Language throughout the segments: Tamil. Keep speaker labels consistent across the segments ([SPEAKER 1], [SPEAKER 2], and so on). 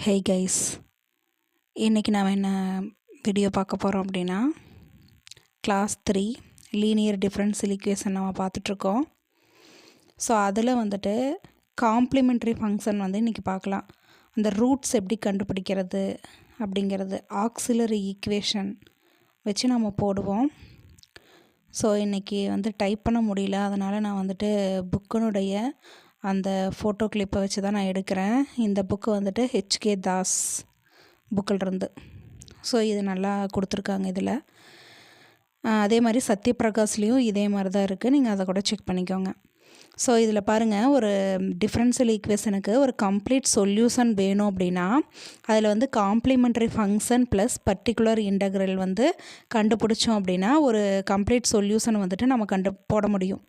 [SPEAKER 1] ஹே கைஸ், இன்றைக்கி நாம் என்ன வீடியோ பார்க்க போகிறோம் அப்படின்னா கிளாஸ் 3 லீனியர் டிஃபரன்ஷியல் ஈக்குவேஷன் நம்ம பார்த்துட்ருக்கோம். ஸோ அதில் வந்துட்டு காம்ப்ளிமெண்ட்ரி ஃபங்க்ஷன் இன்றைக்கி பார்க்கலாம். அந்த ரூட்ஸ் எப்படி கண்டுபிடிக்கிறது அப்படிங்கிறது ஆக்சிலரி ஈக்குவேஷன் வச்சு நம்ம போடுவோம். ஸோ இன்றைக்கி டைப் பண்ண முடியல, அதனால் நான் புக்கினுடைய அந்த ஃபோட்டோ கிளிப்பை வச்சு தான் நான் எடுக்கிறேன். இந்த புக்கு ஹெச்கே தாஸ் புக்கிலிருந்து. ஸோ இது நல்லா கொடுத்துருக்காங்க இதில். அதே மாதிரி சத்யபிரகாஷ்லேயும் இதே மாதிரி தான் இருக்குது, நீங்கள் அதை கூட செக் பண்ணிக்கோங்க. ஸோ இதில் பாருங்கள், ஒரு டிஃபரன்ஷியல் ஈக்குவேஷனுக்கு ஒரு கம்ப்ளீட் சொல்யூஷன் வேணும் அப்படின்னா அதில் complimentary function plus particular integral கண்டுபிடிச்சோம் அப்படின்னா ஒரு கம்ப்ளீட் சொல்யூஷன் நம்ம போட முடியும்.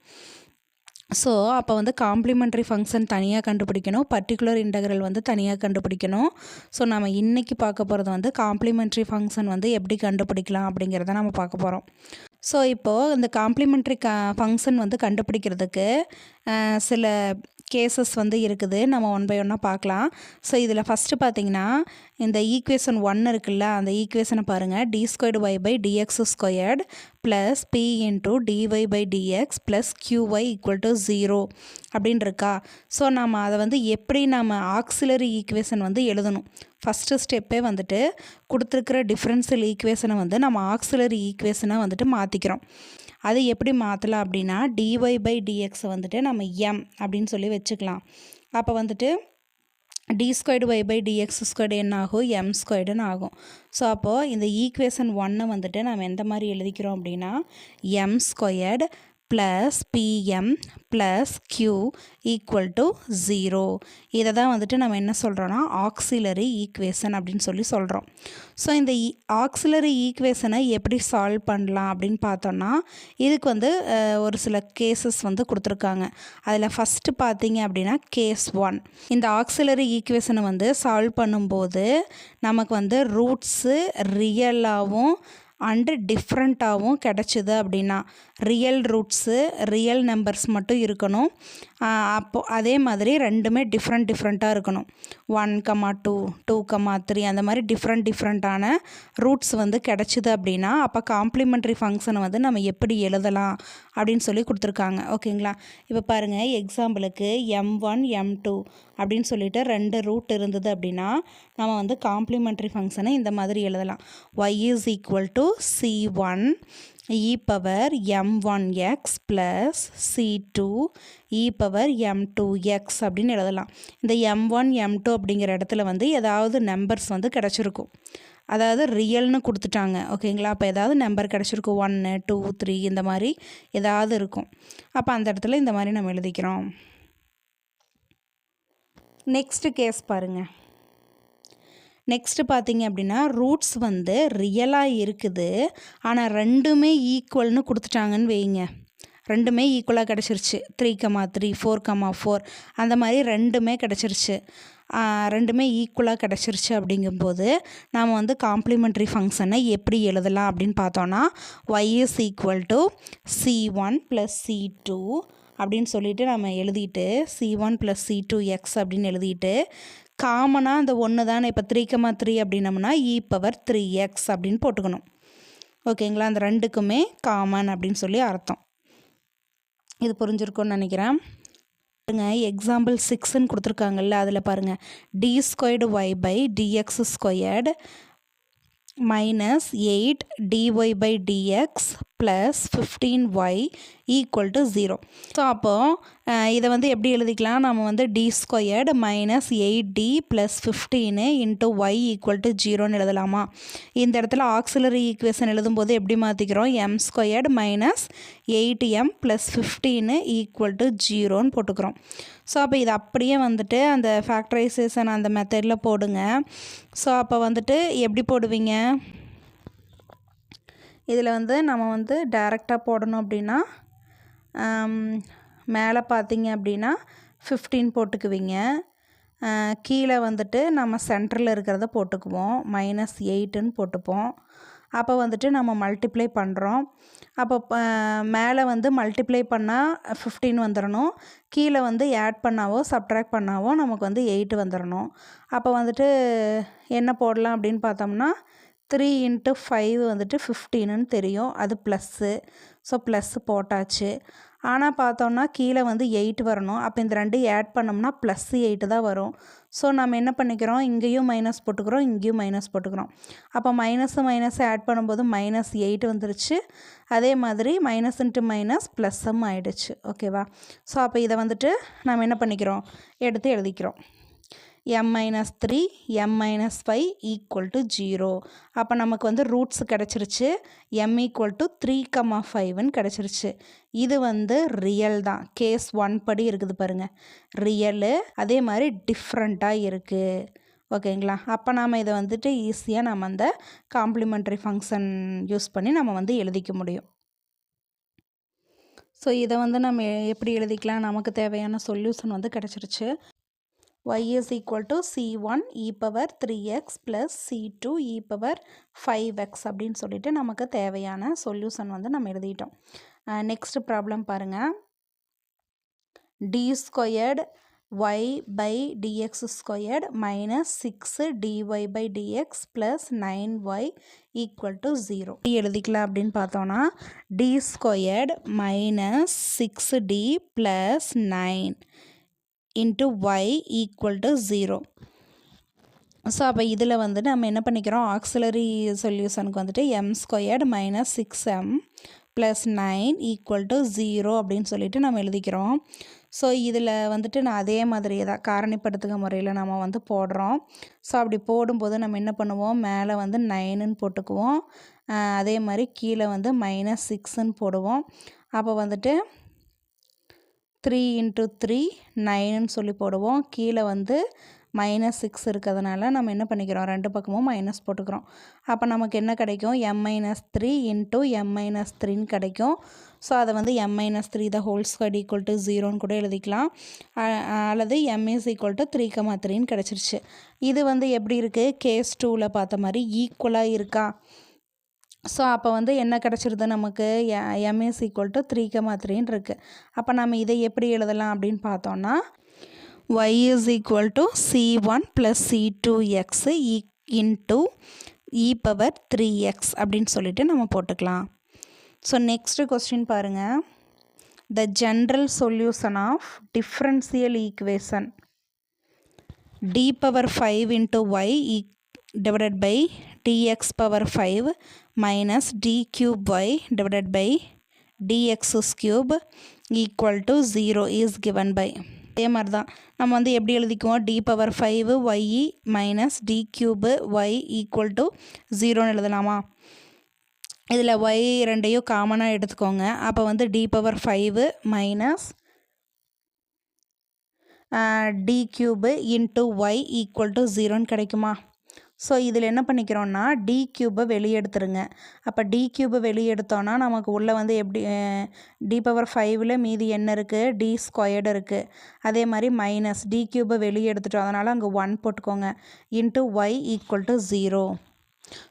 [SPEAKER 1] ஸோ அப்போ காம்ப்ளிமெண்ட்ரி ஃபங்க்ஷன் தனியாக கண்டுபிடிக்கணும், பர்டிகுலர் இன்டெக்ரல் தனியாக கண்டுபிடிக்கணும். ஸோ நம்ம இன்றைக்கி பார்க்க போகிறது காம்ப்ளிமெண்ட்ரி ஃபங்க்ஷன் எப்படி கண்டுபிடிக்கலாம் அப்படிங்கிறத நம்ம பார்க்க போகிறோம். ஸோ இப்போது இந்த காம்ப்ளிமெண்ட்ரி ஃபங்க்ஷன் கண்டுபிடிக்கிறதுக்கு சில கேசஸ் இருக்குது. நம்ம ஒன் பை ஒன்னாக பார்க்கலாம். ஸோ இதில் ஃபஸ்ட்டு பார்த்திங்கன்னா இந்த ஈக்குவேஷன் 1 இருக்குல்ல, அந்த ஈக்குவேஷனை பாருங்கள். d²y/dx² plus p × dy/dx plus qy = 0 அப்படின்னு இருக்கா. ஸோ நம்ம அதை எப்படி நம்ம ஆக்சிலரி ஈக்குவேஷன் எழுதணும். ஃபஸ்ட்டு ஸ்டெப்பே கொடுத்துருக்கிற டிஃப்ரென்ஷியல் ஈக்குவேஷனை நம்ம ஆக்சிலரி ஈக்குவேஷனை மாற்றிக்கிறோம். அது எப்படி மாற்றலாம் அப்படின்னா dy/dx நம்ம m அப்படின்னு சொல்லி வச்சுக்கலாம். அப்போ d²y/dx² என்ன ஆகும், m² ஆகும். ஸோ அப்போது இந்த ஈக்குவேஷன் 1 நம்ம எந்த மாதிரி எழுதிக்கிறோம் அப்படின்னா m² plus pm plus q = 0. இதை தான் நம்ம என்ன சொல்கிறோன்னா ஆக்சிலரி ஈக்குவேஷன் அப்படின்னு சொல்கிறோம். ஸோ இந்த ஆக்சிலரி ஈக்குவேஷனை எப்படி சால்வ் பண்ணலாம் அப்படின்னு பார்த்தோன்னா இதுக்கு ஒரு சில கேசஸ் கொடுத்துருக்காங்க. அதில் ஃபஸ்ட்டு பார்த்தீங்க அப்படின்னா கேஸ் 1. இந்த ஆக்சிலரி ஈக்குவேஷனை சால்வ் பண்ணும்போது நமக்கு ரூட்ஸு ரியலாகவும் அண்டு டிஃப்ரெண்ட்டாகவும் கிடச்சிது அப்படின்னா ரியல் ரூட்ஸு ரியல் நம்பர்ஸ் மட்டும் இருக்கணும். அப்போது அதே மாதிரி ரெண்டுமே டிஃப்ரெண்ட்டாக இருக்கணும். 1, 2, 3 அந்த மாதிரி டிஃப்ரெண்ட்டான ரூட்ஸ் கிடச்சிது அப்படின்னா அப்போ காம்ப்ளிமெண்ட்ரி ஃபங்க்ஷனை நம்ம எப்படி எழுதலாம் அப்படின்னு சொல்லி கொடுத்துருக்காங்க. ஓகேங்களா. இப்போ பாருங்கள், எக்ஸாம்பிளுக்கு m1 m2 அப்படின்னு சொல்லிட்டு 2 ரூட் இருந்தது அப்படின்னா நம்ம காம்ப்ளிமெண்ட்ரி ஃபங்க்ஷனை இந்த மாதிரி எழுதலாம். y = c1 e⁻m1x plus c2 e⁻m2x அப்படின்னு எழுதலாம். இந்த m1 m2 அப்படிங்கிற இடத்துல ஏதாவது நம்பர்ஸ் கிடச்சிருக்கும், அதாவது ரியல்னு கொடுத்துட்டாங்க. ஓகேங்களா. அப்போ ஏதாவது நம்பர் கிடச்சிருக்கும், 1 2 3 இந்த மாதிரி ஏதாவது இருக்கும். அப்போ அந்த இடத்துல இந்த மாதிரி நம்ம எழுதிக்கிறோம். நெக்ஸ்ட்டு கேஸ் பாருங்கள். நெக்ஸ்ட்டு பார்த்தீங்க அப்படின்னா ரூட்ஸ் ரியலாக இருக்குது, ஆனால் ரெண்டுமே ஈக்குவல்னு கொடுத்துட்டாங்கன்னு வைங்க. ரெண்டுமே ஈக்குவலாக கிடச்சிருச்சு. 3, 4, 4 அந்த மாதிரி ரெண்டுமே கிடச்சிருச்சு. ரெண்டுமே ஈக்குவலாக கிடச்சிருச்சு அப்படிங்கும்போது நாம் காம்ப்ளிமெண்ட்ரி ஃபங்க்ஷனை எப்படி எழுதலாம் அப்படின்னு பார்த்தோன்னா y = c1 ப்ளஸ் c2 அப்படின்னு சொல்லிட்டு நம்ம எழுதிட்டு c1 ப்ளஸ் c2x அப்படின்னு எழுதிட்டு காமனாக அந்த 1 தானே. இப்போ 3, 3 அப்படின்னம்னா e⁻3x அப்படின்னு போட்டுக்கணும். ஓகேங்களா. அந்த ரெண்டுக்குமே காமன் அப்படின்னு சொல்லி அர்த்தம். இது புரிஞ்சிருக்கும்னு நினைக்கிறேன். பாருங்க, எக்ஸாம்பிள் 6ன்னு கொடுத்துருக்காங்கல்ல, அதில் பாருங்கள் d²y/dx² -8 dy/dx plus 15y = 0. So அப்போது இதை எப்படி எழுதிக்கலாம், நம்ம d² -8d ப்ளஸ் 15 × y = 0ன்னு எழுதலாமா. இந்த இடத்துல ஆக்சிலரி ஈக்குவேஷன் எழுதும்போது எப்படி மாற்றிக்கிறோம், m² -8m ப்ளஸ் 15 = 0ன்னு போட்டுக்கிறோம். ஸோ அப்போ இது அப்படியே அந்த ஃபேக்டரைசேஷன் அந்த மெத்தடில் போடுங்க. ஸோ அப்போ எப்படி போடுவீங்க, இதில் நம்ம டைரெக்டாக போடணும் அப்படின்னா மேலே பார்த்தீங்க அப்படின்னா 15 போட்டுக்குவீங்க. கீழே நம்ம சென்டரில் இருக்கிறத போட்டுக்குவோம், -8ன்னு போட்டுப்போம். அப்போ வந்துட்டு நம்ம மல்டிப்ளை பண்ணுறோம். அப்போ மேலே வந்து மல்டிப்ளை பண்ணால் 15 வந்துடணும், கீழே வந்து ஆட் பண்ணாவோ சப்ட்ராக்ட் பண்ணாவோ நமக்கு வந்து 8 வந்துடணும். அப்போ வந்துட்டு என்ன போடலாம் அப்படின்னு பார்த்தோம்னா 3 × 5 வந்துட்டு 15ன்னு தெரியும், அது ப்ளஸ்ஸு. ஸோ ப்ளஸ்ஸு போட்டாச்சு. ஆனால் பார்த்தோம்னா கீழே வந்து 8 வரணும். அப்போ இந்த ரெண்டையும் ஆட் பண்ணோம்னா +8 தான் வரும். ஸோ நம்ம என்ன பண்ணிக்கிறோம், இங்கேயும் மைனஸ் போட்டுக்கிறோம், இங்கேயும் மைனஸ் போட்டுக்கிறோம். அப்போ மைனஸ் ஆட் பண்ணும்போது -8 வந்துருச்சு. அதே மாதிரி மைனஸ் இன்ட்டு மைனஸ் ப்ளஸ்ஸும் ஆகிடுச்சு. ஓகேவா? ஸோ அப்போ இதை வந்துட்டு நம்ம என்ன பண்ணிக்கிறோம், எடுத்து எழுதிக்கிறோம். m-3 m-5 = 0. அப்போ நமக்கு வந்து ரூட்ஸ் கிடச்சிருச்சு. m = 3,5ன்னு கிடச்சிருச்சு. இது வந்து ரியல் தான். கேஸ் 1 படி இருக்குது பாருங்கள், ரியலு. அதே மாதிரி டிஃப்ரெண்ட்டாக இருக்குது. ஓகேங்களா? அப்போ நாம் இதை வந்துட்டு ஈஸியாக நம்ம அந்த காம்ப்ளிமெண்ட்ரி ஃபங்க்ஷன் யூஸ் பண்ணி நம்ம வந்து எழுதிக்க முடியும். ஸோ இதை வந்து நம்ம எப்படி எழுதிக்கலாம், நமக்கு தேவையான சொல்யூஷன் வந்து கிடச்சிருச்சு. y is equal to c1 e power 3x plus c2 e power 5x அப்படின்னு சொல்லிட்டு நமக்கு தேவையான சொல்யூஷன் வந்து நம்ம எழுதிட்டோம். நெக்ஸ்ட் ப்ராப்ளம் பாருங்கள். d squared y by dx squared minus 6 dy by dx plus 9y equal to 0 எழுதிக்கலாம் அப்படின்னு பார்த்தோன்னா d squared minus 6d plus 9 into y equal to 0. So அப்போ இதில் வந்து நம்ம என்ன பண்ணிக்கிறோம், ஆக்சிலரி சொல்யூஷனுக்கு வந்துட்டு m² minus 6m plus 9 equal to 0 அப்படின்னு சொல்லிட்டு நம்ம எழுதிக்கிறோம். ஸோ இதில் வந்துட்டு நான் அதே மாதிரி தான் காரணிப்படுத்துக முறையில் நம்ம வந்து போடுறோம். ஸோ அப்படி போடும்போது நம்ம என்ன பண்ணுவோம், மேலே வந்து 9ன்னு போட்டுக்குவோம், அதே மாதிரி கீழே வந்து -6ன்னு போடுவோம். அப்போ வந்துட்டு 3 × 3 9ன்னு சொல்லி போடுவோம். கீழே வந்து -6 இருக்கிறதுனால நம்ம என்ன பண்ணிக்கிறோம், ரெண்டு பக்கமும் மைனஸ் போட்டுக்கிறோம். அப்போ நமக்கு என்ன கிடைக்கும், m-3 × m-3ன்னு கிடைக்கும். ஸோ அதை வந்து m-3 the whole squared equal to 0ன்னு கூட எழுதிக்கலாம். அல்லது m is equal to 3,3ன்னு கிடச்சிருச்சு. இது வந்து எப்படி இருக்குது, கேஸ் 2ல் பார்த்த மாதிரி ஈக்குவலாக இருக்கா? ஸோ அப்போ வந்து என்ன கிடச்சிருது நமக்கு, m is equal to 3,3ன்னு இருக்குது. அப்போ நம்ம இதை எப்படி எழுதலாம் அப்படின்னு பார்த்தோன்னா y is equal to c1 plus c2x into e power 3x அப்படின்னு சொல்லிட்டு நம்ம போட்டுக்கலாம். ஸோ நெக்ஸ்ட் கொஸ்டின் பாருங்கள். the general solution of differential equation d power 5 into y divided by dx power 5 minus d cube y divided by dx cube equal to 0 is given by. அதே மாதிரி தான் நம்ம வந்து எப்படி எழுதிக்குவோம், d power 5 y minus d cube y equal to 0ன்னு எழுதலாமா? இதில் y ரெண்டையும் காமனாக எடுத்துக்கோங்க. அப்போ வந்து d power 5 minus d cube into y equal to 0ன்னு கிடைக்குமா? ஸோ இதில் என்ன பண்ணிக்கிறோன்னா d cube வெளியே எடுத்துருங்க. அப்போ d cube வெளியே எடுத்தோன்னா நமக்கு உள்ளே வந்து எப்படி d power 5ல் மீதி என்ன இருக்குது, d² இருக்குது. அதே மாதிரி மைனஸ் d cube வெளியே எடுத்துட்டோம், அதனால் அங்கே 1 போட்டுக்கோங்க, into y equal to 0.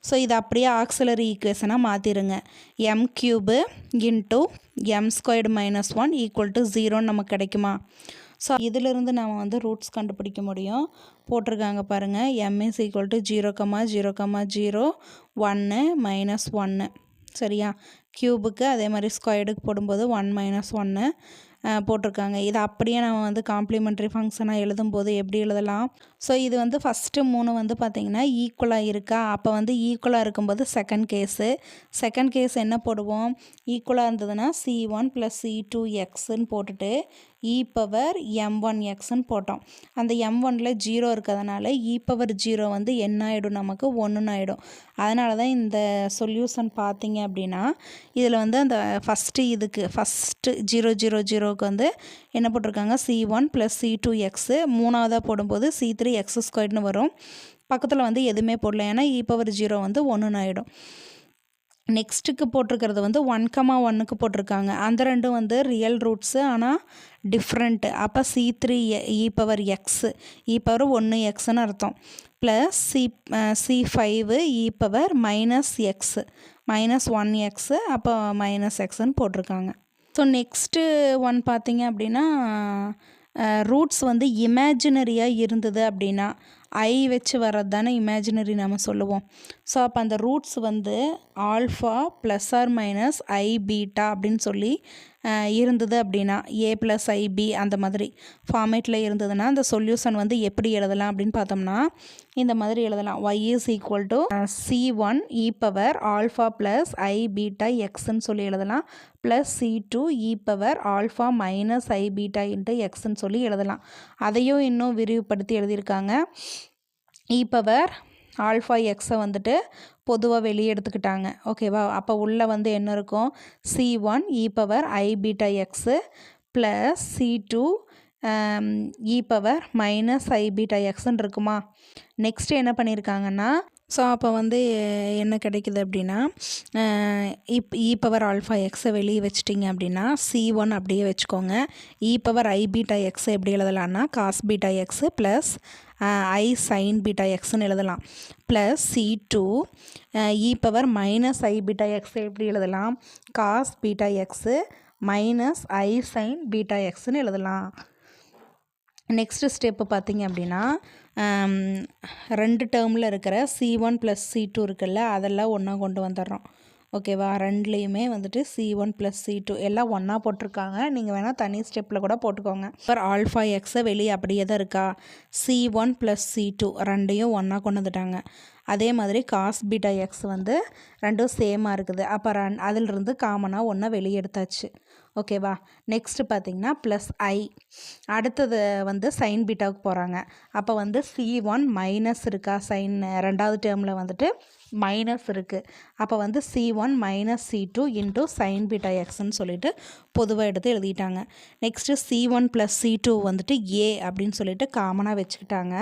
[SPEAKER 1] So இது அப்படியே ஆக்சிலரி ஈக்குவேஷனாக மாற்றிடுங்க. m³ into m² - 1 equal to 0ன்னு நமக்கு கிடைக்குமா? ஸோ இதிலிருந்து நம்ம வந்து ரூட்ஸ் கண்டுபிடிக்க முடியும். போட்டிருக்காங்க பாருங்கள், m is equal to 0, 0, 0, 1 -1 சரியா? க்யூபுக்கு அதே மாதிரி ஸ்கொயர்டுக்கு போடும்போது 1 - 1 போட்டிருக்காங்க. இதை அப்படியே நம்ம வந்து காம்ப்ளிமெண்ட்ரி ஃபங்க்ஷனாக எழுதும்போது எப்படி எழுதலாம்? ஸோ இது வந்து ஃபஸ்ட்டு 3 வந்து பார்த்திங்கன்னா ஈக்குவலாக இருக்கா? அப்போ வந்து ஈக்குவலாக இருக்கும்போது செகண்ட் கேஸ் என்ன போடுவோம், ஈக்குவலாக இருந்ததுன்னா c1 + c2xன்னு போட்டுட்டு e பவர் m1xன்னு போட்டோம். அந்த m1ல் 0 இருக்கிறதுனால e பவர் 0 வந்து என்ன ஆகிடும், நமக்கு 1ன்னு ஆகிடும். அதனால தான் இந்த சொல்யூஷன் பார்த்திங்க அப்படின்னா இதில் வந்து அந்த ஃபஸ்ட்டு 0, 0, 0க்கு வந்து என்ன போட்டிருக்காங்க, c1 + c2x, மூணாவதாக போடும்போது c3x² வரும். பக்கத்தில் வந்து எதுவுமே போடல, ஏன்னா e பவர் 0 வந்து 1ன்னு ஆகிடும். நெக்ஸ்ட்டுக்கு போட்டிருக்கிறது வந்து 1,1க்கு போட்டிருக்காங்க. அந்த ரெண்டும் வந்து ரியல் ரூட்ஸு, ஆனால் டிஃப்ரெண்ட்டு. அப்போ c3 e power x, e power 1xன்னு அர்த்தம், plus C5 e power -x -1x அப்போ -xன்னு போட்டிருக்காங்க. ஸோ நெக்ஸ்ட்டு ஒன் பார்த்திங்க அப்படின்னா ரூட்ஸ் வந்து இமேஜினரியாக இருந்தது அப்படின்னா ஐ வச்சு வர்றது தானே இமேஜினரி நம்ம சொல்லுவோம். ஸோ அப்போ அந்த ரூட்ஸ் வந்து alpha plus or minus I beta அப்படின்னு சொல்லி இருந்தது அப்படின்னா a+ib அந்த மாதிரி ஃபார்மேட்டில் இருந்ததுன்னா அந்த சொல்யூஷன் வந்து எப்படி எழுதலாம் அப்படின்னு பார்த்தோம்னா இந்த மாதிரி எழுதலாம். y is equal to c1 e power alpha plus i beta எக்ஸ்ன்னு சொல்லி எழுதலாம், plus c2 e power alpha minus ஐ பீட்டா இன்ட்டு எக்ஸ்ன்னு சொல்லி எழுதலாம். அதையும் இன்னும் விரிவுபடுத்தி எழுதியிருக்காங்க. e பவர் ஆல்ஃபா எக்ஸை வந்துட்டு பொதுவாக வெளியே எடுத்துக்கிட்டாங்க. ஓகேவா? அப்போ உள்ளே வந்து என்ன இருக்கும், c1 e power i beta x plus c2 e power minus I beta எக்ஸ்ன்னு இருக்குமா. நெக்ஸ்ட்டு என்ன பண்ணியிருக்காங்கன்னா ஸோ அப்போ வந்து என்ன கிடைக்குது அப்படின்னா இ பவர் ஆல்ஃபா எக்ஸை வெளியே வச்சிட்டிங்க அப்படின்னா c1 அப்படியே வச்சுக்கோங்க. e பவர் ஐ பீட்டா எக்ஸை எப்படி எழுதலான்னா காஸ் பீட்டா எக்ஸு ப்ளஸ் ஐ சைன் பீட்டா எக்ஸ்ன்னு எழுதலாம், plus c2 e power minus ஐ பீட்டா எக்ஸை எப்படி எழுதலாம், காஸ் பீட்டா எக்ஸு மைனஸ் ஐ சைன் பீட்டா எக்ஸ்ன்னு எழுதலாம். நெக்ஸ்ட்டு ஸ்டெப்பு பார்த்திங்க அப்படின்னா ரெண்டு டேர்மில் இருக்கிற c1 ப்ளஸ் c2 இருக்குல்ல அதெல்லாம் ஒன்றா கொண்டு வந்துடுறோம். ஓகேவா? ரெண்டுலேயுமே வந்துட்டு c1 ப்ளஸ் c2 எல்லாம் ஒன்றா போட்டிருக்காங்க. நீங்கள் வேணால் தனி ஸ்டெப்பில் கூட போட்டுக்கோங்க. இப்போ ஆல்ஃபா எக்ஸை வெளியே அப்படியே தான் இருக்கா, c1 ப்ளஸ் c2 ரெண்டையும் ஒன்றா கொண்டு வந்துட்டாங்க. அதே மாதிரி காஸ் பீட்டா எக்ஸ் வந்து ரெண்டும் சேமாக இருக்குது. அப்போ அதிலிருந்து காமனாக ஒன்றா வெளியே எடுத்தாச்சு. ஓகேவா? நெக்ஸ்ட்டு பார்த்திங்கன்னா ப்ளஸ் ஐ, அடுத்தது வந்து சைன் பீட்டாவுக்கு போகிறாங்க. அப்போ வந்து c1 மைனஸ் இருக்கா, சைன் ரெண்டாவது டேர்மில் வந்துட்டு மைனஸ் இருக்குது. அப்போ வந்து c1 minus c2 into sine beta எக்ஸ்ன்னு சொல்லிட்டு பொதுவாக எடுத்து எழுதிட்டாங்க. நெக்ஸ்ட்டு c1 ப்ளஸ் c2 வந்துட்டு a அப்படின்னு சொல்லிட்டு காமனாக வச்சுக்கிட்டாங்க.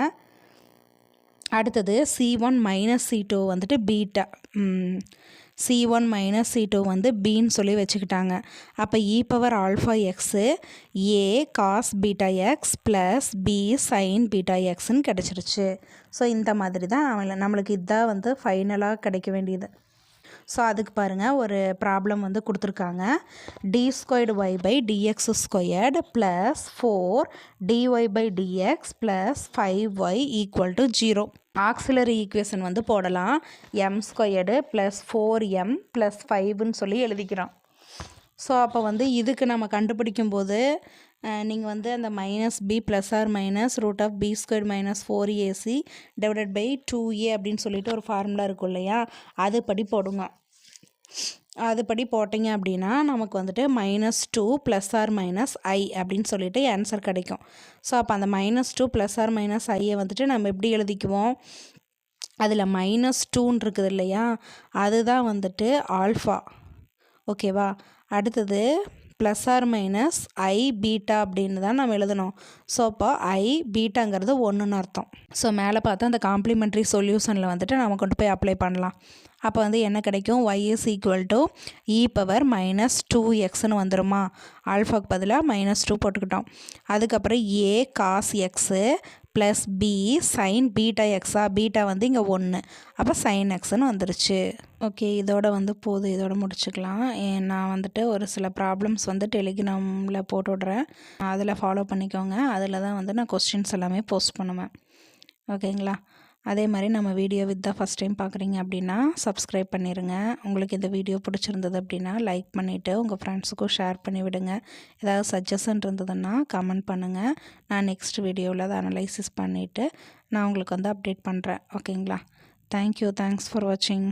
[SPEAKER 1] அடுத்தது c1 மைனஸ் c2 வந்துட்டு பீட்டா, c1 மைனஸ் c2 வந்து பின்னு சொல்லி வச்சுக்கிட்டாங்க. அப்போ e power alpha x a cos beta x plus b sine beta எக்ஸ்ன்னு கிடச்சிருச்சு. ஸோ இந்த மாதிரி தான் நம்மளுக்கு இதுதான் வந்து ஃபைனலாக கிடைக்க வேண்டியது. ஸோ அதுக்கு பாருங்கள் ஒரு ப்ராப்ளம் வந்து கொடுத்துருக்காங்க. d²y/dx² plus 4dy/dx plus 5y = 0. Auxiliary equation வந்து போடலாம். m² ப்ளஸ் 4m ப்ளஸ் 5ன்னு சொல்லி எழுதிக்கிறோம். ஸோ அப்போ வந்து இதுக்கு நம்ம கண்டுபிடிக்கும்போது நீங்கள் வந்து அந்த -b plus or minus √b² - 4ac / 2a அப்படின்னு சொல்லிட்டு ஒரு ஃபார்முலா இருக்கும் இல்லையா, அதுபடி போடுங்க. அதுபடி போட்டிங்க அப்படின்னா நமக்கு வந்துட்டு -2 ப்ளஸ் ஆர் மைனஸ் ஐ அப்படின்னு சொல்லிட்டு ஆன்சர் கிடைக்கும். ஸோ அப்போ அந்த -2 ப்ளஸ் ஆர் மைனஸ் ஐயை வந்துட்டு நம்ம எப்படி எழுதிக்குவோம், அதில் -2ன்னு இருக்குது இல்லையா, அதுதான் வந்துட்டு ஆல்ஃபா. ஓகேவா? அடுத்தது plus or minus I beta அப்படின்னு தான் நம்ம எழுதணும். ஸோ அப்போ ஐ பீட்டாங்கிறது 1ன்னு அர்த்தம். ஸோ மேலே பார்த்தா அந்த காம்ப்ளிமெண்ட்ரி சொல்யூஷனில் வந்துட்டு நம்ம கொண்டு போய் அப்ளை பண்ணலாம். அப்போ வந்து என்ன கிடைக்கும், y is equal to e power -2xன்னு வந்துடுமா, ஆல்ஃபாக்கு பதிலாக -2 போட்டுக்கிட்டோம். அதுக்கப்புறம் a cos x plus b sine beta எக்ஸா, பீட்டா வந்து இங்கே 1, அப்போ சைன் எக்ஸ்ன்னு வந்துருச்சு. ஓகே, இதோட வந்து போதும், இதோட முடிச்சுக்கலாம். நான் வந்துட்டு ஒரு சில ப்ராப்ளம்ஸ் வந்து டெலிகிராமில் போட்டு விட்றேன், அதில் ஃபாலோ பண்ணிக்கோங்க. அதில் தான் வந்து நான் கொஸ்டின்ஸ் எல்லாமே போஸ்ட் பண்ணுவேன். ஓகேங்களா? அதே மாதிரி நம்ம வீடியோ தான் ஃபஸ்ட் டைம் பார்க்குறீங்க அப்படின்னா சப்ஸ்கிரைப் பண்ணிடுங்க. உங்களுக்கு இந்த வீடியோ பிடிச்சிருந்தது அப்படின்னா லைக் பண்ணிவிட்டு உங்கள் ஃப்ரெண்ட்ஸுக்கும் ஷேர் பண்ணி விடுங்க. ஏதாவது சஜஷன் இருந்ததுன்னா கமெண்ட் பண்ணுங்கள். நான் நெக்ஸ்ட் வீடியோவில் அதை அனலைசிஸ் பண்ணிவிட்டு நான் உங்களுக்கு வந்து அப்டேட் பண்ணுறேன். ஓகேங்களா? தேங்க்யூ, தேங்க்ஸ் ஃபார் வாட்சிங்.